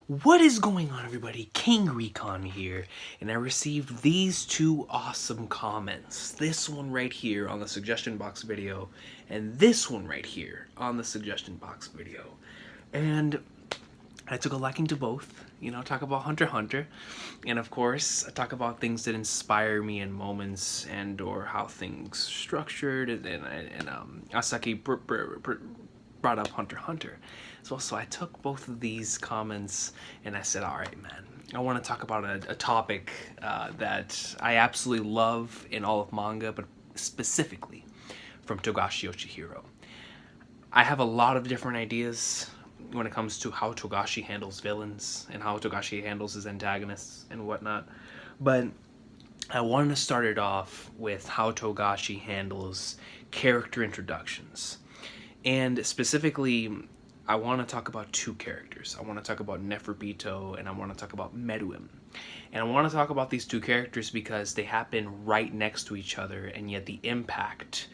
What is going on, everybody? King Recon here, and I received these two awesome comments. This one right here on the suggestion box video, and this one right here on the suggestion box video. And I took a liking to both. You know, talk about Hunter x Hunter, and of course, I talk about things that inspire me in moments and or how things structured. And Asaki brought up Hunter x Hunter. So I took both of these comments and I said, all right, man, I want to talk about a topic that I absolutely love in all of manga, but specifically from Togashi Yoshihiro. I have a lot of different ideas when it comes to how Togashi handles villains and how Togashi handles his antagonists and whatnot, but I wanted to start it off with how Togashi handles character introductions. And specifically, I want to talk about two characters. I want to talk about Neferpitou and I want to talk about Meruem. And I want to talk about these two characters because they happen right next to each other, and yet the impact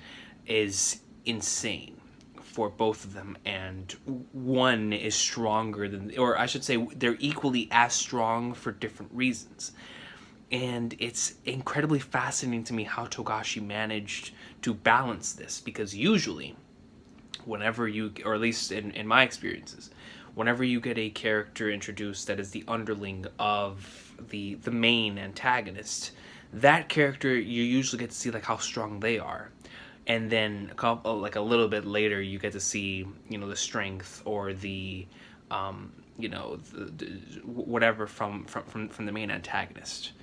is insane for both of them, and one is stronger than, or I should say they're equally as strong for different reasons. And it's incredibly fascinating to me how Togashi managed to balance this, because usually whenever you, or at least in my experiences, whenever you get a character introduced that is the underling of the main antagonist, that character you usually get to see like how strong they are, and then like a little bit later you get to see, you know, the strength or the you know, whatever from the main antagonist.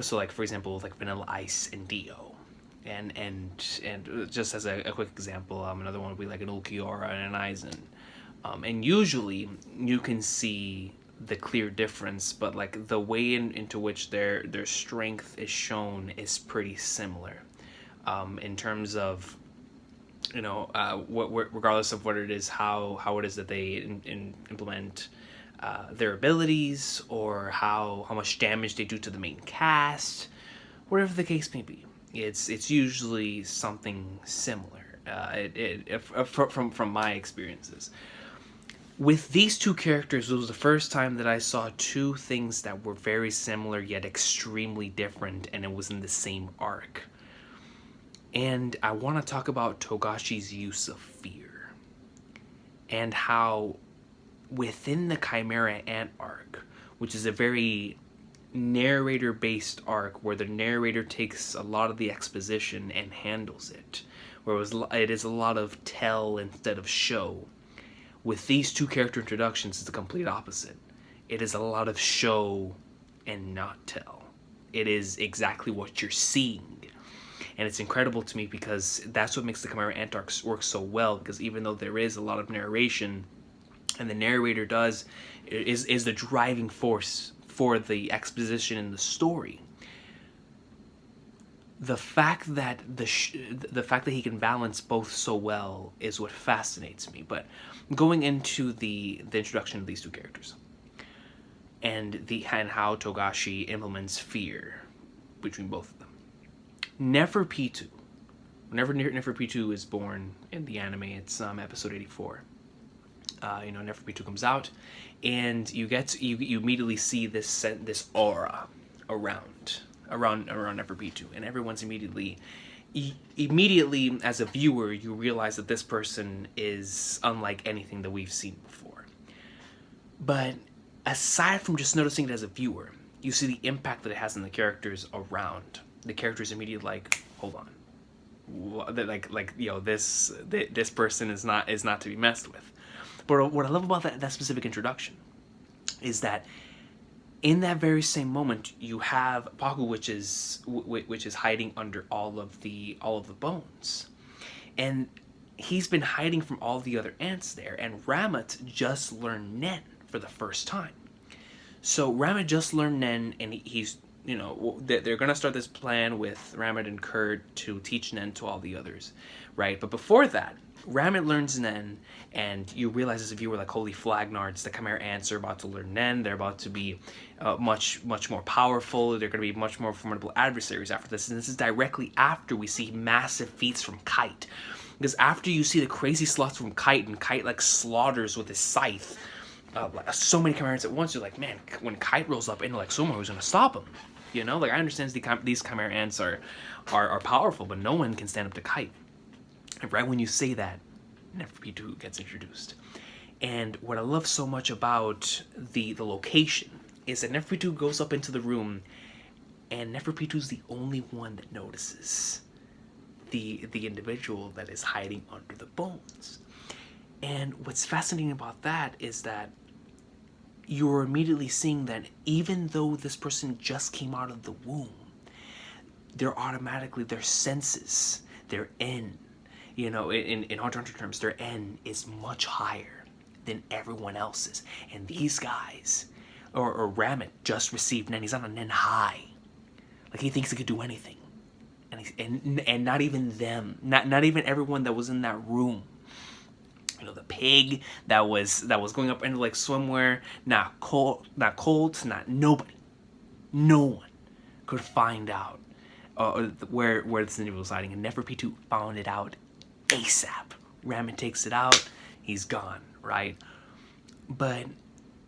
So like, for example, like Vanilla Ice and Dio. And just as a quick example, another one would be like an Ulquiorra and an Aizen. And usually you can see the clear difference, but like the way into which their strength is shown is pretty similar, in terms of, you know, regardless of what it is, how it is that they implement their abilities, or how much damage they do to the main cast, whatever the case may be. It's usually something similar, from my experiences. With these two characters, it was the first time that I saw two things that were very similar yet extremely different, and it was in the same arc. And I want to talk about Togashi's use of fear, and how within the Chimera Ant arc, which is a very narrator-based arc where the narrator takes a lot of the exposition and handles it, where it is a lot of tell instead of show. With these two character introductions, it's the complete opposite. It is a lot of show and not tell. It is exactly what you're seeing. And it's incredible to me because that's what makes the Chimera Ant arc work so well, because even though there is a lot of narration, and the narrator is the driving force for the exposition in the story, the fact that the fact that he can balance both so well is what fascinates me. But going into the introduction of these two characters, and how Togashi implements fear between both of them. Neferpitou. Whenever Neferpitou is born in the anime, it's episode 84. You know, Neferpitou comes out, and you immediately see this aura around Neferpitou, and everyone's immediately as a viewer, you realize that this person is unlike anything that we've seen before. But aside from just noticing it as a viewer, you see the impact that it has on the characters around. The characters immediately like, hold on, like you know, this person is not to be messed with. But what I love about that specific introduction is that in that very same moment, you have Paku, which is hiding under all of the bones, and he's been hiding from all the other ants there. And Ramat just learned Nen for the first time. So Ramat just learned Nen, and he's, you know, they're gonna start this plan with Ramat and Kurt to teach Nen to all the others, right? But before that, Ramat learns Nen, and you realize as a viewer, like, holy flagnards, the Chimera Ants are about to learn Nen. They're about to be much more powerful. They're going to be much more formidable adversaries after this. And this is directly after we see massive feats from Kite. Because after you see the crazy slots from Kite, and Kite like slaughters with his scythe like, so many Chimeras at once. You're like, man, when Kite rolls up into like Soma, who's gonna stop him? You know, like I understand these Chimera ants are powerful, but no one can stand up to Kite. And right when you say that, Neferpitou gets introduced. And what I love so much about the location is that Neferpitou goes up into the room, and Neferpitou's the only one that notices the individual that is hiding under the bones. And what's fascinating about that is that you're immediately seeing that even though this person just came out of the womb, they're automatically, their senses, their N, you know, in Hunter terms, their N is much higher than everyone else's. And these guys, or Ramit just received Nen, he's on a Nen high. Like he thinks he could do anything. And not even them, not even everyone that was in that room. You know, the pig that was going up into like swimwear, not Colt, not nobody, no one could find out where this individual was hiding. And Neferpitou found it out ASAP. Ramen takes it out, he's gone, right? But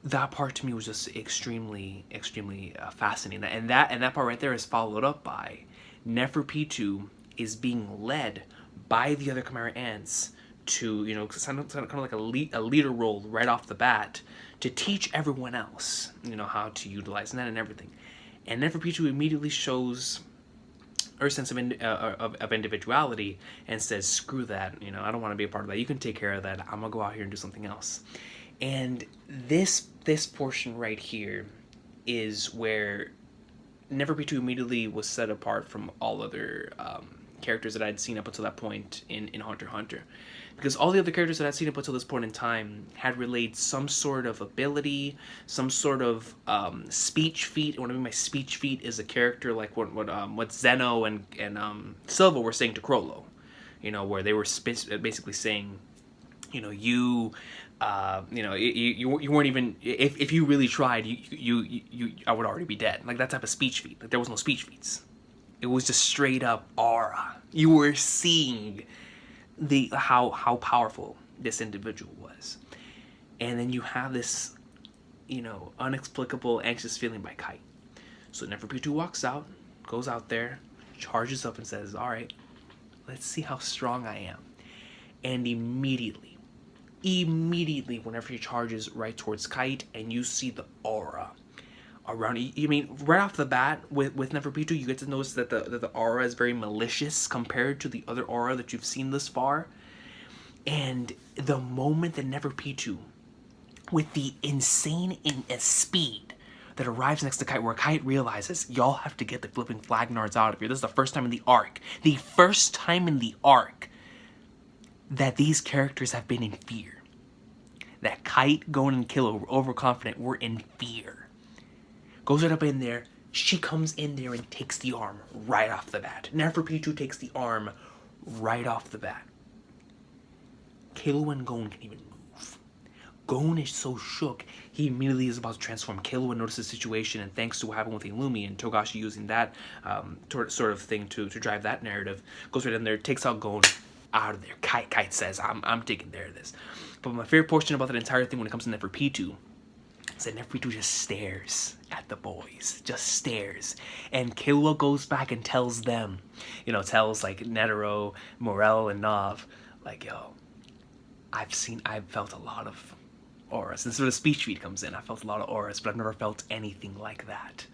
that part to me was just extremely fascinating, and that part right there is followed up by Neferpitou is being led by the other Chimera ants to, you know, kind of like a leader role right off the bat to teach everyone else, you know, how to utilize that and everything. And Neferpitou immediately shows her sense of individuality and says, screw that, you know, I don't want to be a part of that. You can take care of that. I'm gonna go out here and do something else. And this portion right here is where Neferpitou immediately was set apart from all other characters that I'd seen up until that point in Hunter x Hunter. Because all the other characters that I'd seen up until this point in time had relayed some sort of ability, some sort of speech feat. What I mean by speech feat is a character like what Zeno and Silva were saying to Crollo. You know, where they were basically saying, you know, you weren't even, if you really tried, I would already be dead. Like that type of speech feat. Like there was no speech feats. It was just straight up aura. You were seeing how powerful this individual was. And then you have this, you know, inexplicable anxious feeling by Kite. So Neferpitou walks out, goes out there, charges up and says, all right, let's see how strong I am. And immediately, whenever he charges right towards Kite and you see the aura around, you mean right off the bat with Neferpitou, you get to notice that the aura is very malicious compared to the other aura that you've seen thus far. And the moment that Neferpitou, with the insane speed that arrives next to Kite, where Kite realizes, y'all have to get the flipping Flagnards out of here. This is the first time in the arc. The first time in the arc that these characters have been in fear. That Kite, Gon, and Killua were overconfident, were in fear. Goes right up in there, she comes in there and takes the arm right off the bat. Neferpitou takes the arm right off the bat. Killua and Gon can't even move. Gon is so shook, he immediately is about to transform. Killua notices the situation, and thanks to what happened with Illumi and Togashi using that sort of thing to drive that narrative, goes right in there, takes out Gon, out of there. Kite says, I'm taking care of this. But my favorite portion about that entire thing when it comes to Neferpitou is that Neferpitou just stares at the boys, just stares. And Killua goes back and tells them, you know, tells like Netero, Morel, and Nav, like, yo, I've felt a lot of auras. This is where the speech feed comes in. I felt a lot of auras, but I've never felt anything like that.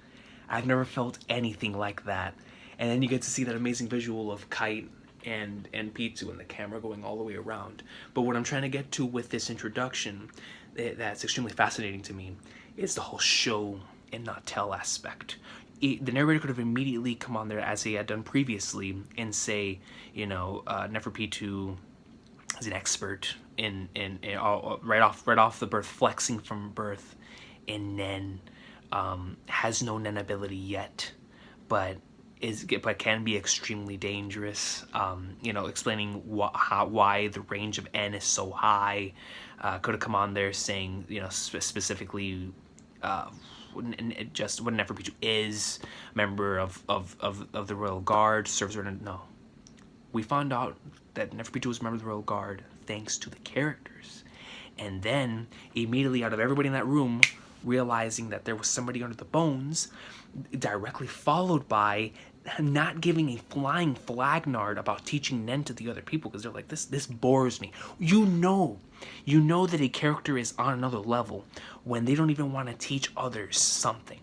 I've never felt anything like that. And then you get to see that amazing visual of Kite and Pitou and the camera going all the way around. But what I'm trying to get to with this introduction that's extremely fascinating to me is the whole show and not tell aspect. The narrator could have immediately come on there as he had done previously and say, you know, Neferpitou is an expert in right off the birth, flexing from birth in Nen, has no Nen ability yet, but can be extremely dangerous. You know, explaining why the range of N is so high. Could have come on there saying, you know, specifically just what Neferpitou is, member of the Royal Guard, serves her. No, we found out that Neferpitou was a member of the Royal Guard thanks to the characters. And then, immediately out of everybody in that room, realizing that there was somebody under the bones, directly followed by not giving a flying flagnard about teaching Nen to the other people, because they're like, this bores me. You know that a character is on another level when they don't even want to teach others something.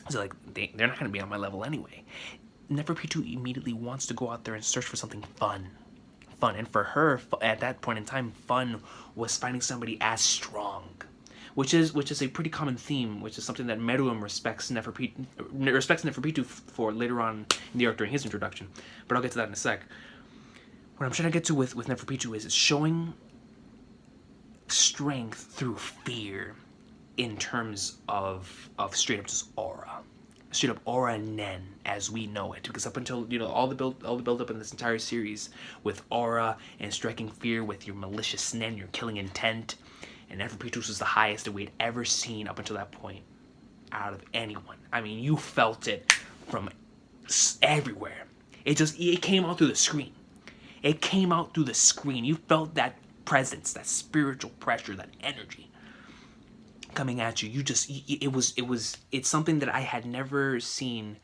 So like, they're not going to be on my level anyway. Neferpitou immediately wants to go out there and search for something fun. And for her, at that point in time, fun was finding somebody as strong. Which is a pretty common theme, which is something that Meruem respects Neferpitou for later on in the arc during his introduction. But I'll get to that in a sec. What I'm trying to get to with Neferpitou is showing strength through fear in terms of straight up just aura. Straight up aura Nen as we know it, because up until all the build up in this entire series with aura and striking fear with your malicious Nen, your killing intent, and Neferpitou was the highest that we had ever seen up until that point out of anyone. I mean, you felt it from everywhere. It came out through the screen. It came out through the screen. You felt that presence, that spiritual pressure, that energy coming at you. It's something that I had never seen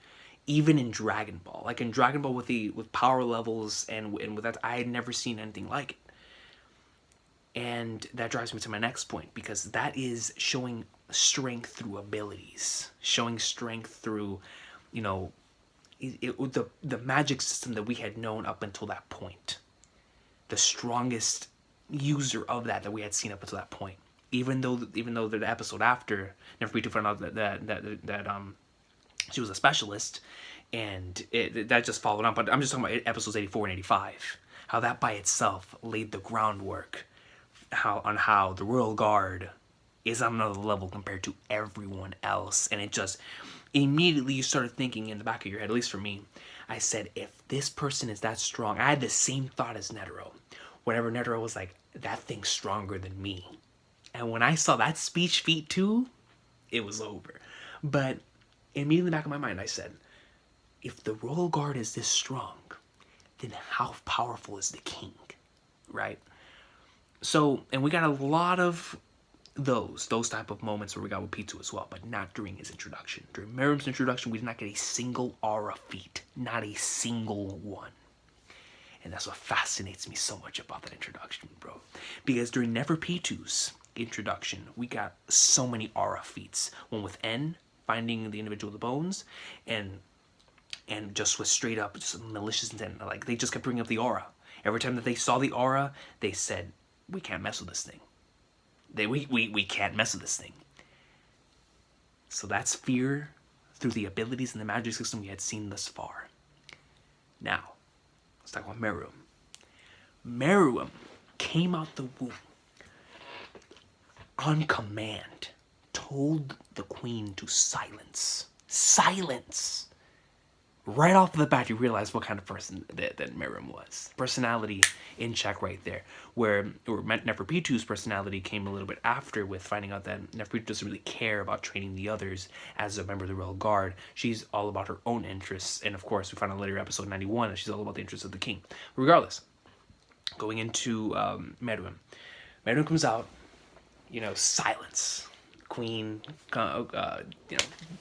even in Dragon Ball. Like in Dragon Ball with power levels and with that, I had never seen anything like it. And that drives me to my next point, because that is showing strength through abilities, showing strength through, the magic system that we had known up until that point. The strongest user of that we had seen up until that point. Even though the episode after, Neferpitou found out that she was a specialist, and that just followed on. But I'm just talking about episodes 84 and 85. How that by itself laid the groundwork how the Royal Guard is on another level compared to everyone else. And it just immediately, you started thinking in the back of your head, at least for me, I said, if this person is that strong, I had the same thought as Netero. Whenever Netero was like, that thing's stronger than me. And when I saw that speech feat too, it was over. But immediately in the back of my mind, I said, if the Royal Guard is this strong, then how powerful is the king, right? So, and we got a lot of those type of moments where we got with Pitou as well, but not during his introduction. During Meruem's introduction, we did not get a single aura feat. Not a single one. And that's what fascinates me so much about that introduction, bro. Because during Neferpitou's introduction, we got so many aura feats. One with N, finding the individual with the bones, and just with straight up just malicious intent. Like, they just kept bringing up the aura. Every time that they saw the aura, they said, we can't mess with this thing. We can't mess with this thing. So that's fear through the abilities and the magic system we had seen thus far. Now, let's talk about Meruem. Meruem came out the womb on command, told the queen to silence. Silence! Right off the bat, you realize what kind of person that Meruem was. Personality in check right there. Where Neferpitou's personality came a little bit after, with finding out that Neferpitou doesn't really care about training the others as a member of the Royal Guard. She's all about her own interests. And of course, we find out later, episode 91, that she's all about the interests of the king. Regardless, going into Meruem. Meruem comes out, silence. Queen,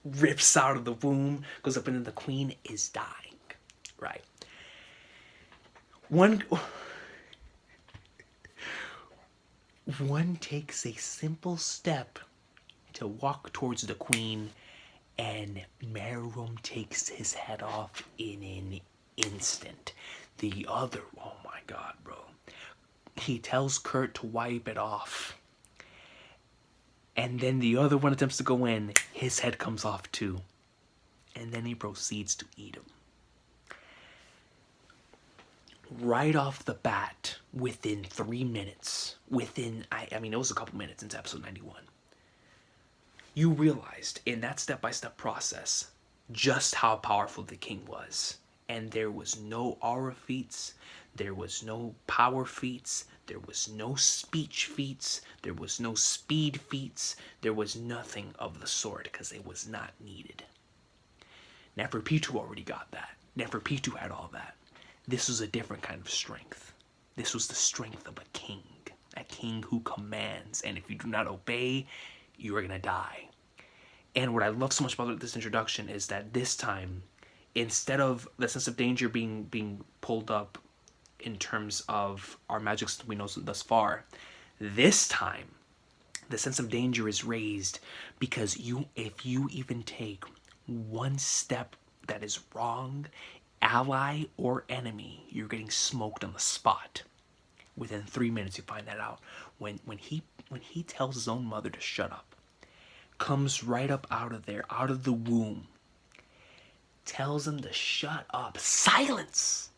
rips out of the womb, goes up, and the queen is dying, right? One takes a simple step to walk towards the queen, and Meruem takes his head off in an instant. The other, oh my god, bro. He tells Kurt to wipe it off. And then the other one attempts to go in, his head comes off too. And then he proceeds to eat him. Right off the bat, within 3 minutes, I mean, it was a couple minutes into episode 91, you realized in that step-by-step process just how powerful the king was. And there was no aura feats, there was no power feats, there was no speech feats, there was no speed feats, there was nothing of the sort, because it was not needed. Neferpitou already got that. Neferpitou had all that. This was a different kind of strength. This was the strength of a king. a king who commands, and if you do not obey, you are gonna die. And what I love so much about this introduction is that this time, instead of the sense of danger being pulled up in terms of our magic system we know thus far, this time the sense of danger is raised because if you even take one step that is wrong, ally or enemy, you're getting smoked on the spot. Within 3 minutes you find that out. When he tells his own mother to shut up, comes right up out of there, out of the womb, tells him to shut up, silence,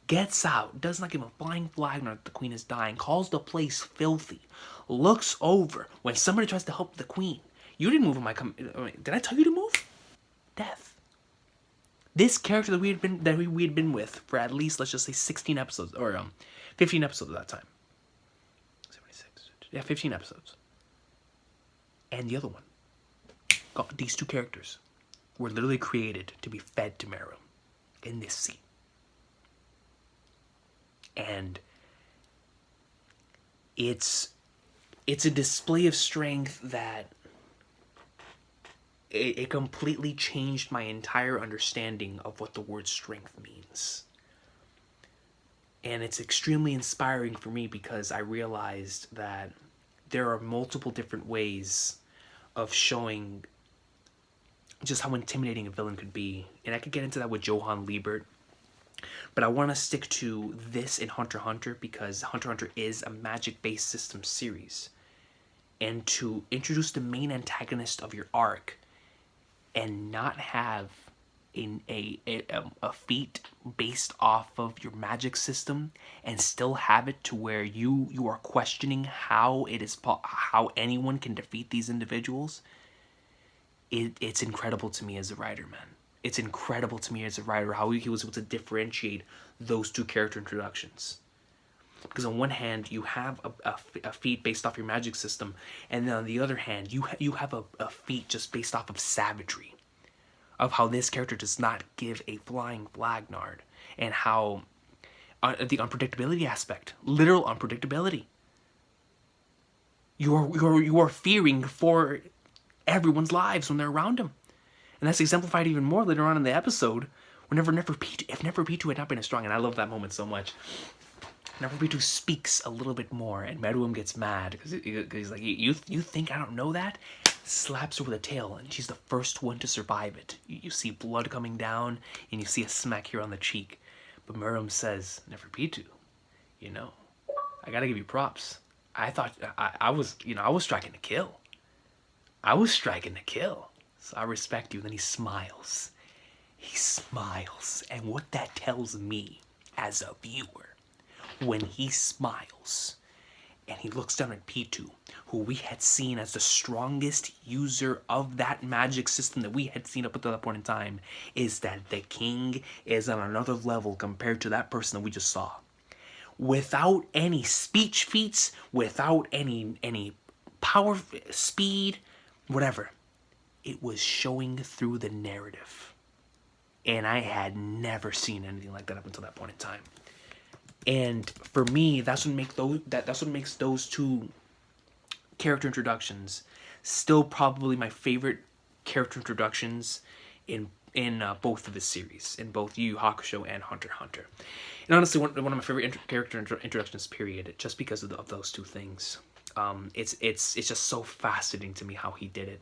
gets out, does not give a flying flag now that the queen is dying, calls the place filthy, looks over when somebody tries to help the queen. You didn't move in my did I tell you to move? Death. This character that we had been with for at least, let's just say 16 episodes, or 15 episodes at that time. 76. Yeah, 15 episodes. And the other one. These two characters were literally created to be fed to Meruem in this scene. And it's a display of strength that it completely changed my entire understanding of what the word strength means. And it's extremely inspiring for me because I realized that there are multiple different ways of showing just how intimidating a villain could be. And I could get into that with Johann Liebert. But I want to stick to this in Hunter x Hunter because Hunter x Hunter is a magic-based system series. And to introduce the main antagonist of your arc and not have a feat based off of your magic system and still have it to where you are questioning how anyone can defeat these individuals, it's incredible to me as a writer, man. It's incredible to me as a writer how he was able to differentiate those two character introductions. Because on one hand, you have a feat based off your magic system, and then on the other hand, you have a feat just based off of savagery, of how this character does not give a flying flag, Nard, and how the unpredictability aspect, literal unpredictability. You are fearing for everyone's lives when they're around him. And that's exemplified even more later on in the episode, whenever Neferpitou had not been as strong, and I love that moment so much. Neferpitou speaks a little bit more, and Meruem gets mad because he's like, you think I don't know that? Slaps her with a tail, and she's the first one to survive it. You see blood coming down, and you see a smack here on the cheek. But Meruem says, Neferpitou, I gotta give you props. I thought I was striking to kill. I was striking to kill. So I respect you. Then he smiles. He smiles. And what that tells me as a viewer, when he smiles and he looks down at Pitou, who we had seen as the strongest user of that magic system that we had seen up until that point in time, is that the king is on another level compared to that person that we just saw. Without any speech feats, without any power, speed, whatever. It was showing through the narrative. And I had never seen anything like that up until that point in time. And for me, that's what makes those two character introductions still probably my favorite character introductions in both of the series, in both Yu Yu Hakusho and Hunter x Hunter. And honestly, one of my favorite character introductions, period, just because of those two things. It's just so fascinating to me how he did it.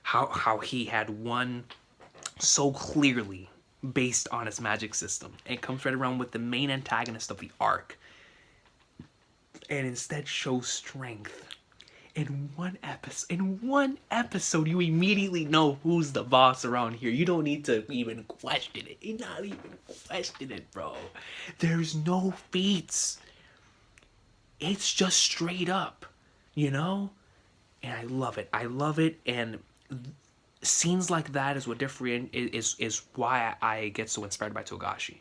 How he had one so clearly based on his magic system. And it comes right around with the main antagonist of the arc. And instead shows strength. In one episode, you immediately know who's the boss around here. You don't need to even question it. You not even question it, bro. There's no feats. It's just straight up, And I love it. And scenes like that is what is why I get so inspired by Togashi.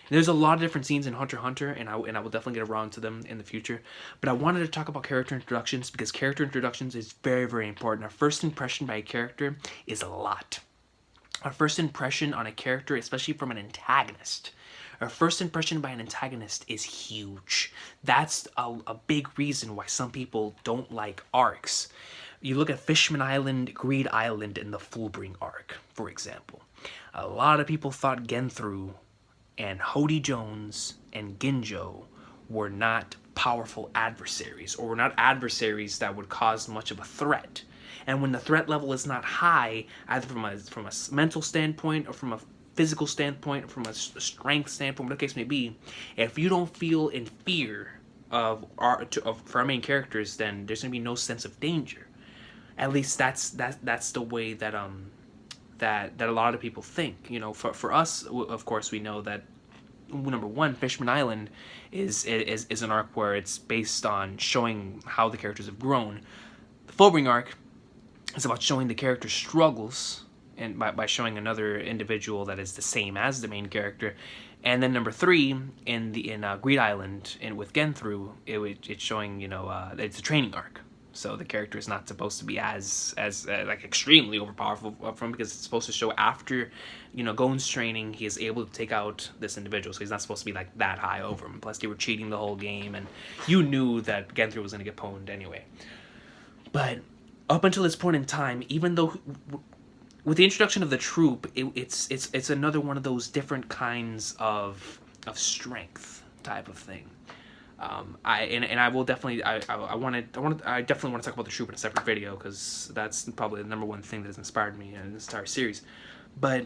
And there's a lot of different scenes in Hunter x Hunter, and I will definitely get around to them in the future. But I wanted to talk about character introductions because character introductions is very, very important. Our first impression by a character is a lot. Our first impression on a character, especially from an antagonist, A first impression by an antagonist is huge. That's a big reason why some people don't like arcs. You look at Fishman Island, Greed Island, and the Fullbring arc, for example. A lot of people thought Genthru and Hody Jones and Ginjo were not powerful adversaries, or were not adversaries that would cause much of a threat. And when the threat level is not high, either from a mental standpoint or from a physical standpoint or from a strength standpoint, whatever the case may be, if you don't feel in fear for our main characters, then there's gonna be no sense of danger. At least that's the way that that a lot of people think. You know, for us, of course, we know that number one, Fishman Island is an arc where it's based on showing how the characters have grown. The Fullbring arc is about showing the character's struggles, and by showing another individual that is the same as the main character. And then number three, in Greed Island, and with Genthru, it's showing, you know, it's a training arc. So the character is not supposed to be as like extremely overpowerful from, because it's supposed to show after, you know, Gon's training, he is able to take out this individual. So he's not supposed to be like that high over him. Plus they were cheating the whole game, and you knew that Genthru was going to get pwned anyway. But up until this point in time, even though with the introduction of the troop, it's another one of those different kinds of strength type of thing. I definitely want to talk about the troop in a separate video, because that's probably the number one thing that has inspired me in this entire series. But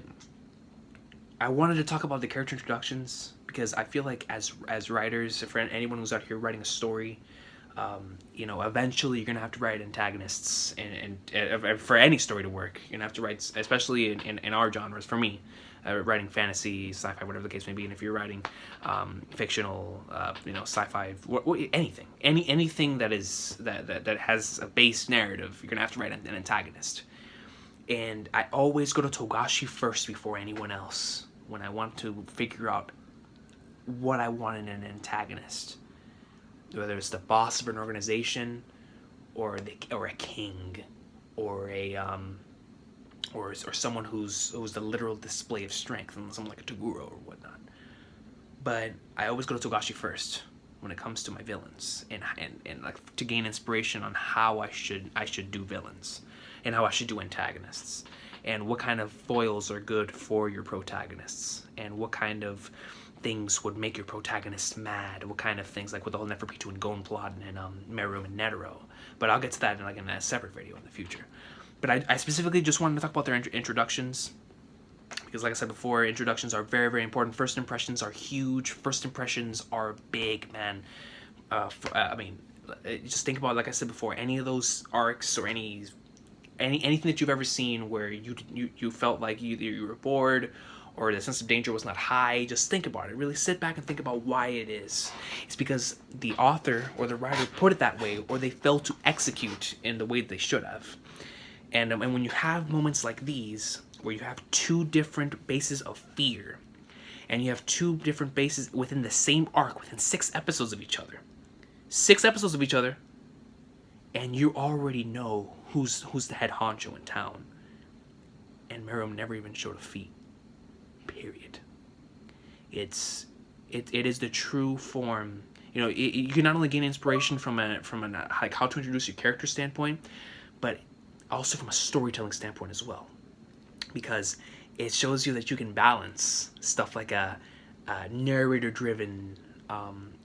I wanted to talk about the character introductions, because I feel like as writers, for anyone who's out here writing a story, you know, eventually you're gonna have to write antagonists, and for any story to work, you're gonna have to write, especially in our genres. For me, writing fantasy, sci-fi, whatever the case may be, and if you're writing fictional, you know, sci-fi, anything that is that has a base narrative, you're gonna have to write an antagonist. And I always go to Togashi first before anyone else when I want to figure out what I want in an antagonist. Whether it's the boss of an organization, or a king, or a or someone who's the literal display of strength, and someone like a Toguro or whatnot. But I always go to Togashi first when it comes to my villains, and like to gain inspiration on how I should do villains, and how I should do antagonists, and what kind of foils are good for your protagonists, and what kind of things would make your protagonist mad, what kind of things, like with the whole Neferpitou and Gon plot, and Meruem and Netero. But I'll get to that in a separate video in the future. But I specifically just wanted to talk about their introductions, because like I said before, introductions are very, very important. First impressions are huge. First impressions are big, man. I mean, just think about, like I said before, any of those arcs, or anything that you've ever seen where you felt like you were bored, or the sense of danger was not high. Just think about it. Really sit back and think about why it is. It's because the author or the writer put it that way, or they failed to execute in the way that they should have. And when you have moments like these, where you have two different bases of fear, and you have two different bases within the same arc, within 6 episodes of each other. 6 episodes of each other, and you already know who's the head honcho in town. And Meruem never even showed a feat. Period. It is the true form. You know, you can not only gain inspiration from like how to introduce your character standpoint, but also from a storytelling standpoint as well, because it shows you that you can balance stuff like a narrator-driven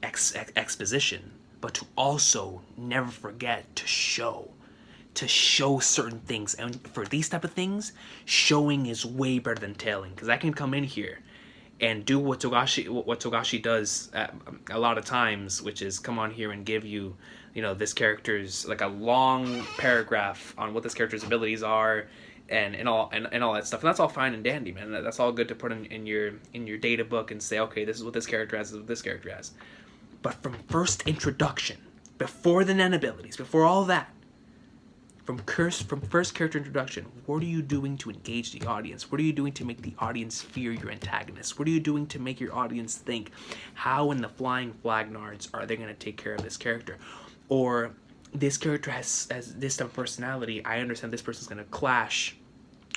exposition, but to also never forget to show certain things. And for these type of things, showing is way better than telling, because I can come in here and do what Togashi does a lot of times, which is come on here and give you, you know, this character's, like, a long paragraph on what this character's abilities are, and all that stuff. And that's all fine and dandy, man. That's all good to put in your data book and say, okay, this is what this character has, this is what this character has. But from first introduction, before the Nen abilities, before all that, from first character introduction, what are you doing to engage the audience? What are you doing to make the audience fear your antagonist? What are you doing to make your audience think, how in the flying flagnards are they going to take care of this character? Or this character has this type of personality. I understand this person's going to clash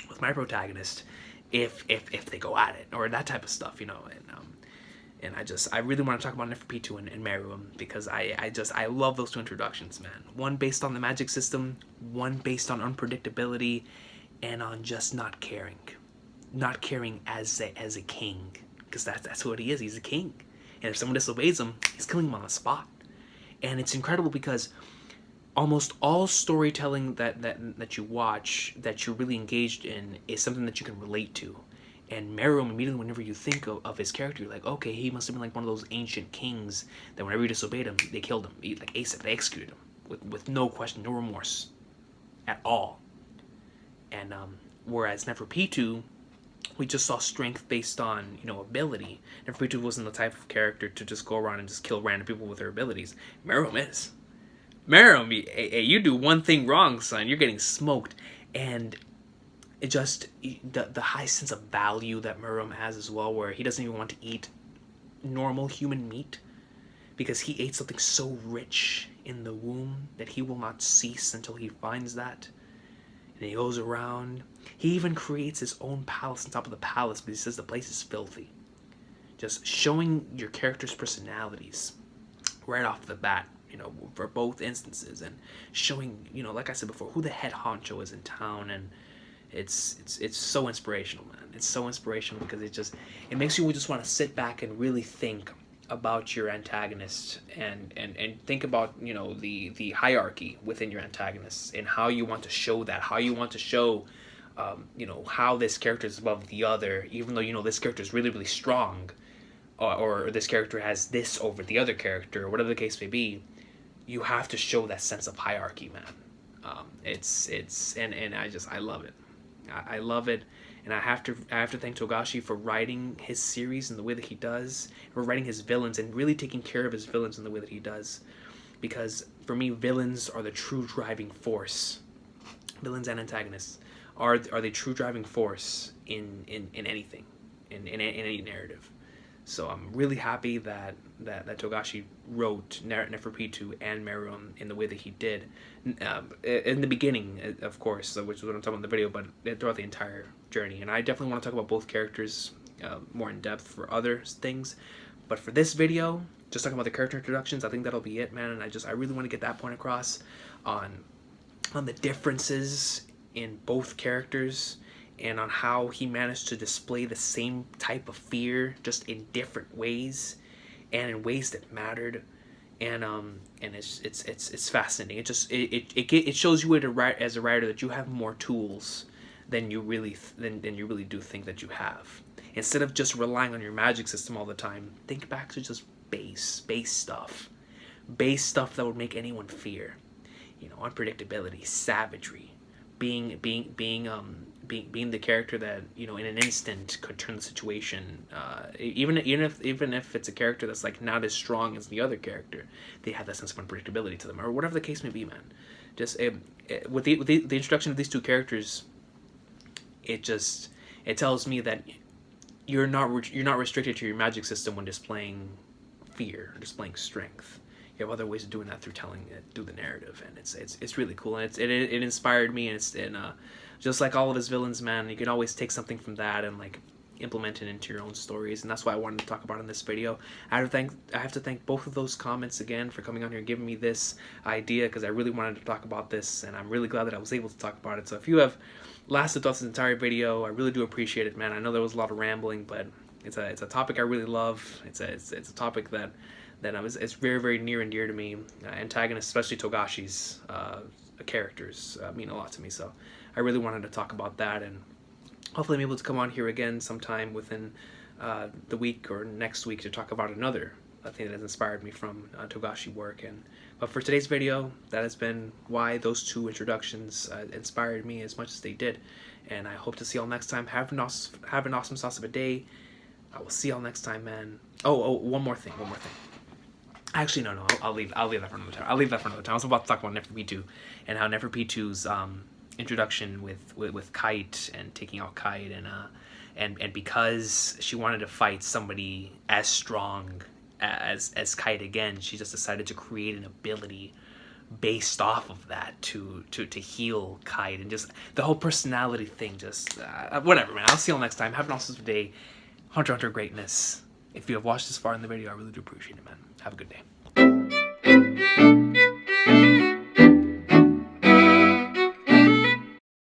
with my protagonist if they go at it, or that type of stuff, you know. And I really want to talk about Neferpitou and Meruem, because I love those two introductions, man. One based on the magic system, one based on unpredictability, and on just not caring as a king, because that's what he is. He's a king, and if someone disobeys him, he's killing him on the spot. And it's incredible because almost all storytelling that you watch, that you're really engaged in, is something that you can relate to. And Meruem, immediately whenever you think of his character, you're like, okay, he must have been like one of those ancient kings that whenever you disobeyed him, they killed him. Like ASAP, they executed him with no question, no remorse at all. And whereas Neferpitou, we just saw strength based on, ability. Neferpitou wasn't the type of character to just go around and just kill random people with her abilities. Meruem is. Meruem, you do one thing wrong, son, you're getting smoked. And it just, the high sense of value that Meruem has as well, where he doesn't even want to eat normal human meat, because he ate something so rich in the womb that he will not cease until he finds that. And he goes around. He even creates his own palace on top of the palace, but he says the place is filthy. Just showing your character's personalities right off the bat, for both instances, and showing, like I said before, who the head honcho is in town. And it's so inspirational, man. It's so inspirational because it makes you just want to sit back and really think about your antagonist, and think about, the hierarchy within your antagonists, and how you want to show that, how you want to show how this character is above the other, even though this character is really, really strong, or this character has this over the other character, or whatever the case may be. You have to show that sense of hierarchy, man. I love it. I love it. And I have to thank Togashi for writing his series in the way that he does, for writing his villains and really taking care of his villains in the way that he does. Because for me, villains are the true driving force. Villains and antagonists are the true driving force in anything, in any narrative. So I'm really happy that Togashi wrote Neferpitou and Meruem in the way that he did. In the beginning, of course, which is what I'm talking about in the video, but throughout the entire journey. And I definitely want to talk about both characters more in depth for other things. But for this video, just talking about the character introductions, I think that'll be it, man. And I really want to get that point across on the differences in both characters, and on how he managed to display the same type of fear, just in different ways, and in ways that mattered. And it's fascinating. It shows you as a writer that you have more tools than you really do think that you have. Instead of just relying on your magic system all the time, think back to just base stuff that would make anyone fear. Unpredictability, savagery, being the character that in an instant could turn the situation. Even if it's a character that's like not as strong as the other character, they have that sense of unpredictability to them, or whatever the case may be, man. Just with the introduction of these two characters, it tells me that you're not restricted to your magic system when displaying fear or displaying strength. You have other ways of doing that through the narrative, and it's really cool, and it inspired me, and just like all of his villains, man, you can always take something from that and like implement it into your own stories, and that's why I wanted to talk about it in this video. I have to thank both of those comments again for coming on here and giving me this idea, because I really wanted to talk about this, and I'm really glad that I was able to talk about it. So if you have lasted throughout this entire video, I really do appreciate it, man. I know there was a lot of rambling, but it's a topic I really love. It's a topic that it's very, very near and dear to me. Antagonists, especially Togashi's characters, mean a lot to me. So I really wanted to talk about that, and hopefully I'm able to come on here again sometime within the week or next week to talk about another thing that has inspired me from Togashi work. But for today's video, that has been why those two introductions inspired me as much as they did. And I hope to see y'all next time. Have an awesome sauce of a day. I will see y'all next time, man. Oh, one more thing. Actually, no. I'll leave that for another time. I was about to talk about Neferpitou and how Neferpitou's introduction with Kite and taking out Kite, and because she wanted to fight somebody as strong as Kite again, she just decided to create an ability based off of that to heal Kite, and just the whole personality thing. Just whatever, man. I'll see y'all next time. Have an awesome day. Hunter x Hunter greatness If you have watched this far in the video, I really do appreciate it, man. Have a good day.